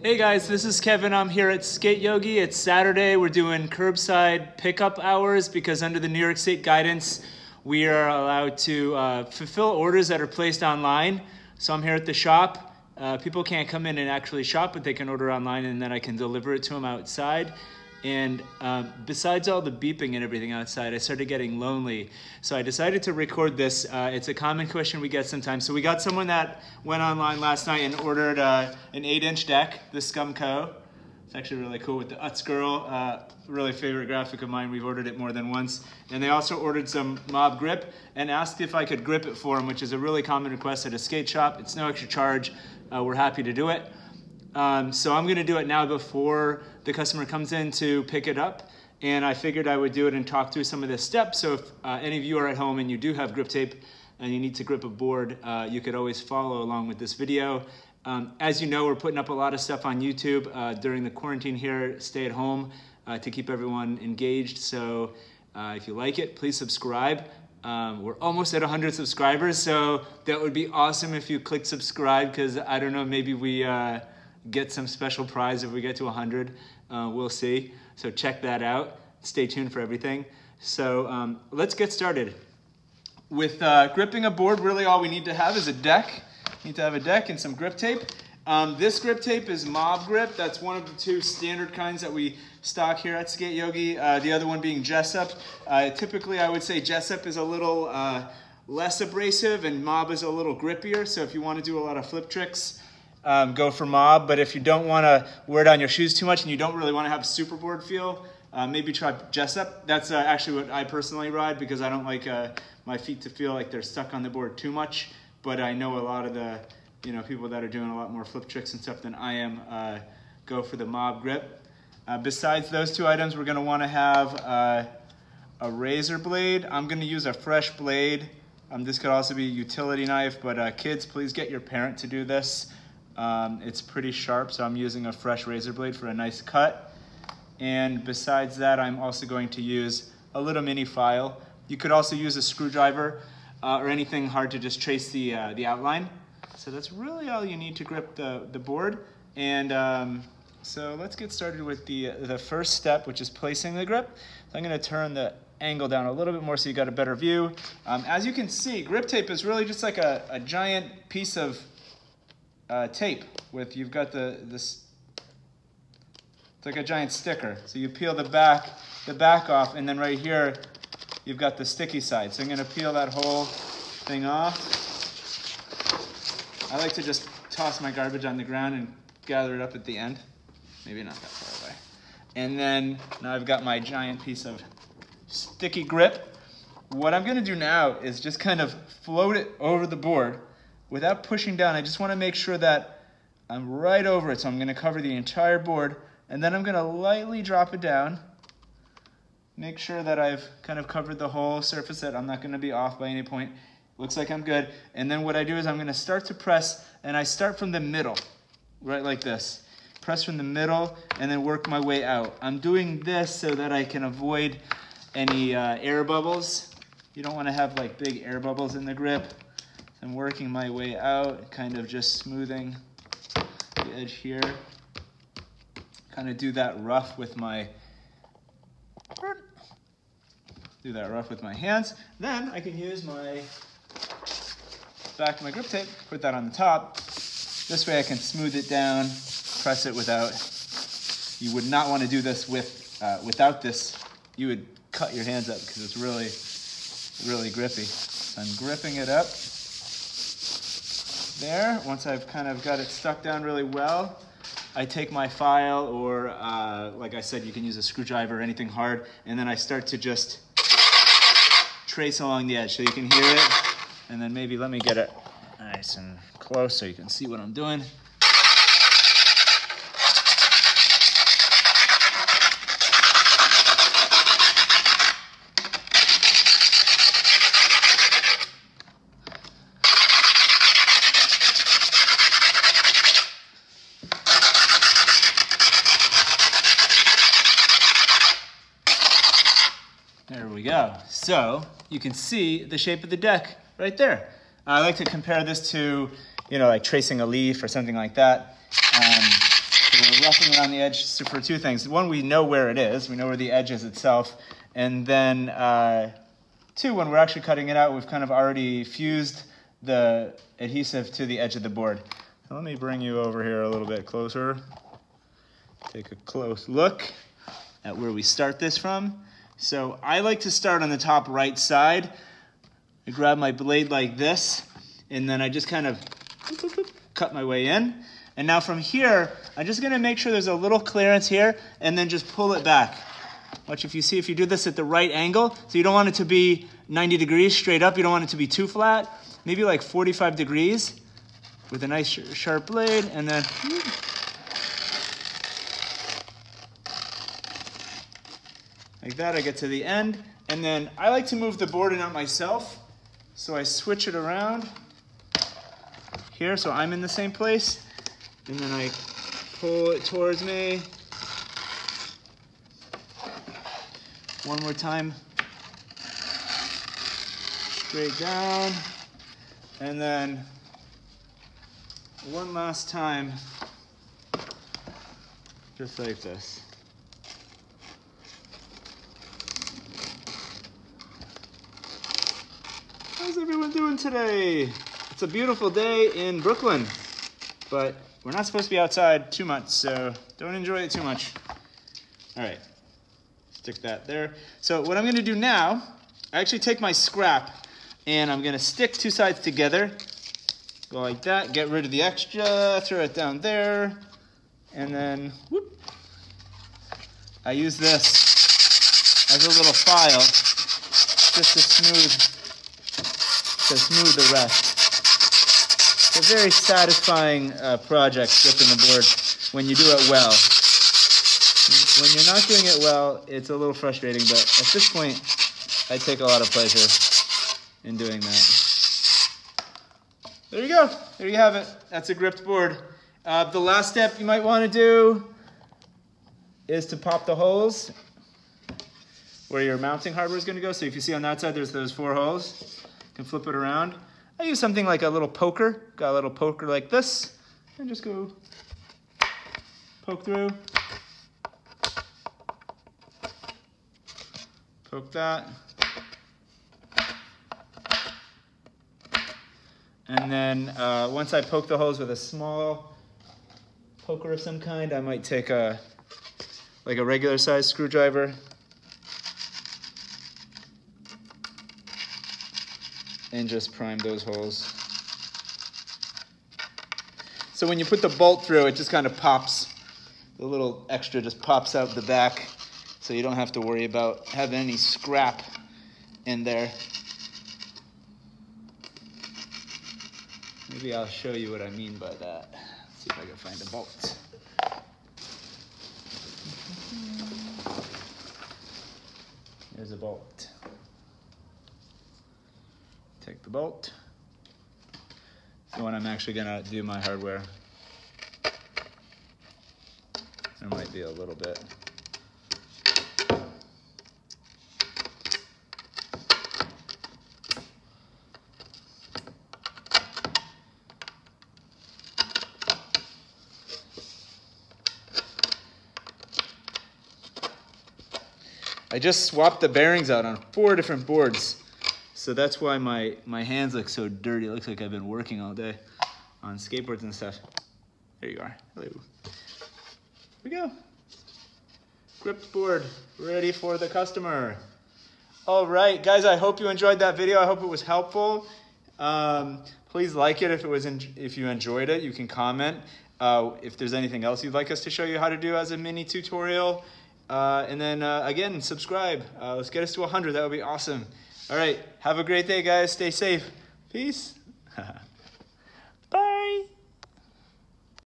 Hey guys, this is Kevin. I'm here at SKATEYOGI. It's Saturday. We're doing curbside pickup hours because under the New York State guidance, we are allowed to fulfill orders that are placed online. So I'm here at the shop. People can't come in and actually shop, but they can order online and then I can deliver it to them outside. And besides all the beeping and everything outside, I started getting lonely. So I decided to record this. It's a common question we get sometimes. So we got someone that went online last night and ordered an 8-inch deck, the Scum Co. It's actually really cool with the Utz Girl, really favorite graphic of mine. We've ordered it more than once. And they also ordered some Mob Grip and asked if I could grip it for them, which is a really common request at a skate shop. It's no extra charge. We're happy to do it. So I'm gonna do it now before the customer comes in to pick it up. And I figured I would do it and talk through some of the steps. So if any of you are at home and you do have grip tape and you need to grip a board, you could always follow along with this video. As you know, we're putting up a lot of stuff on YouTube during the quarantine here, stay at home to keep everyone engaged. So if you like it, please subscribe. We're almost at 100 subscribers, so that would be awesome if you click subscribe, because I don't know, maybe we get some special prize if we get to 100. We'll see. So check that out. Stay tuned for everything. So let's get started. With gripping a board, really all we need to have is a deck. You need to have a deck and some grip tape. This grip tape is Mob Grip. That's one of the two standard kinds that we stock here at SKATEYOGI. The other one being Jessup. Typically, I would say Jessup is a little less abrasive and Mob is a little grippier. So if you want to do a lot of flip tricks, go for Mob. But if you don't want to wear it on your shoes too much and you don't really want to have a superboard feel, maybe try Jessup. That's actually what I personally ride because I don't like my feet to feel like they're stuck on the board too much. But I know a lot of the people that are doing a lot more flip tricks and stuff than I am go for the Mob Grip. Besides those two items, we're going to want to have a razor blade. I'm going to use a fresh blade. This could also be a utility knife, but kids, please get your parent to do this. It's pretty sharp, so I'm using a fresh razor blade for a nice cut. And besides that, I'm also going to use a little mini file. You could also use a screwdriver or anything hard to just trace the outline. So that's really all you need to grip the board. And so let's get started with the first step, which is placing the grip. So I'm going to turn the angle down a little bit more so you got a better view. As you can see, grip tape is really just like a giant piece of tape with, you've got this, it's like a giant sticker. So you peel the back off, and then right here, you've got the sticky side. So I'm gonna peel that whole thing off. I like to just toss my garbage on the ground and gather it up at the end. Maybe not that far away. And then now I've got my giant piece of sticky grip. What I'm gonna do now is just kind of float it over the board without pushing down. I just wanna make sure that I'm right over it. So I'm gonna cover the entire board, and then I'm gonna lightly drop it down. Make sure that I've kind of covered the whole surface, that I'm not gonna be off by any point. Looks like I'm good. And then what I do is I'm gonna start to press, and I start from the middle, right like this. Press from the middle and then work my way out. I'm doing this so that I can avoid any air bubbles. You don't wanna have like big air bubbles in the grip. So I'm working my way out, kind of just smoothing the edge here. Kind of do that rough with my hands. Then I can use my back of my grip tape, put that on the top. This way I can smooth it down, press it without. You would not want to do this without this. You would cut your hands up because it's really grippy. So I'm gripping it up there. Once I've kind of got it stuck down really well, I take my file, or like I said, you can use a screwdriver or anything hard, and then I start to just trace along the edge so you can hear it. And then maybe let me get it nice and close so you can see what I'm doing. There we go. So you can see the shape of the deck right there. I like to compare this to, like tracing a leaf or something like that. So we're roughing around the edge for two things. One, we know where it is. We know where the edge is itself. And then two, when we're actually cutting it out, we've kind of already fused the adhesive to the edge of the board. So let me bring you over here a little bit closer. Take a close look at where we start this from. So I like to start on the top right side. I grab my blade like this, and then I just kind of cut my way in. And now from here, I'm just gonna make sure there's a little clearance here, and then just pull it back. Watch if you do this at the right angle. So you don't want it to be 90 degrees straight up. You don't want it to be too flat. Maybe like 45 degrees with a nice sharp blade, and then like that, I get to the end. And then I like to move the board in on myself. So I switch it around here so I'm in the same place. And then I pull it towards me. One more time. Straight down. And then one last time, just like this. How's everyone doing today? It's a beautiful day in Brooklyn, but we're not supposed to be outside too much, so don't enjoy it too much. All right, stick that there. So what I'm gonna do now, I actually take my scrap and I'm gonna stick two sides together. Go like that, get rid of the extra, throw it down there, and then whoop. I use this as a little file just to smooth the rest. It's a very satisfying project, stripping the board, when you do it well. When you're not doing it well, it's a little frustrating, but at this point, I take a lot of pleasure in doing that. There you go. There you have it. That's a gripped board. The last step you might want to do is to pop the holes where your mounting hardware is going to go. So if you see on that side, there's those 4 holes. You can flip it around. I use something like a little poker. Got a little poker like this. And just go poke through. Poke that. And then once I poke the holes with a small poker of some kind, I might take like a regular size screwdriver and just prime those holes. So when you put the bolt through, it just kind of pops. The little extra just pops out the back, so you don't have to worry about having any scrap in there. Maybe I'll show you what I mean by that. Let's see if I can find a bolt. There's a bolt. Take the bolt. So when I'm actually gonna do my hardware, there might be a little bit. I just swapped the bearings out on 4 different boards. So that's why my hands look so dirty. It looks like I've been working all day on skateboards and stuff. There you are. Hello. Here we go. Gripped board, ready for the customer. All right, guys, I hope you enjoyed that video. I hope it was helpful. Please like it if you enjoyed it. You can comment if there's anything else you'd like us to show you how to do as a mini tutorial. And then again, subscribe. Let's get us to 100. That would be awesome. All right, have a great day, guys. Stay safe. Peace.